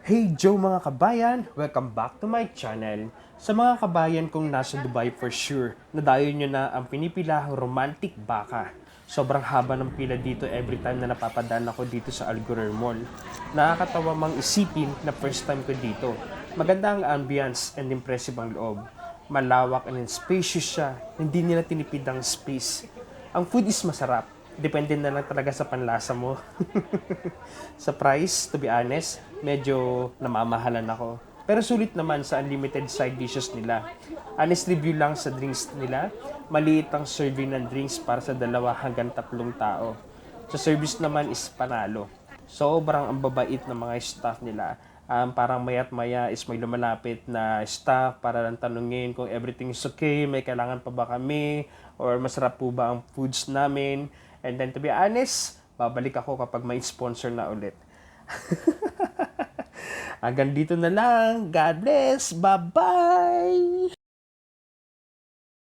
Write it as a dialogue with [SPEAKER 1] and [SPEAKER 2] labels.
[SPEAKER 1] Hey Joe mga kabayan! Welcome back to my channel. Sa mga kabayan kong nasa Dubai for sure, nadayo nyo na ang pinipilahang romantic baka. Sobrang haba ng pila dito every time na napapadaan ako dito sa Al Ghurair Mall. Nakakatawa mang isipin na first time ko dito. Maganda ang ambience and impressive ang loob. Malawak and spacious siya, hindi nila tinipid ang space. Ang food is masarap, depende na lang talaga sa panlasa mo. Sa price, to be honest, medyo namamahalan ako. Pero sulit naman sa unlimited side dishes nila. Honest review lang sa drinks nila, maliit ang serving ng drinks para sa 2 hanggang 3 tao. Sa service naman is panalo. Sobrang ang babait ng mga staff nila. Parang mayat maya is may lumalapit na staff para lang tanungin kung everything is okay, may kailangan pa ba kami, or masarap po ba ang foods namin. And then to be honest, babalik ako kapag may sponsor na ulit. Hanggang dito na lang. God bless. Bye-bye!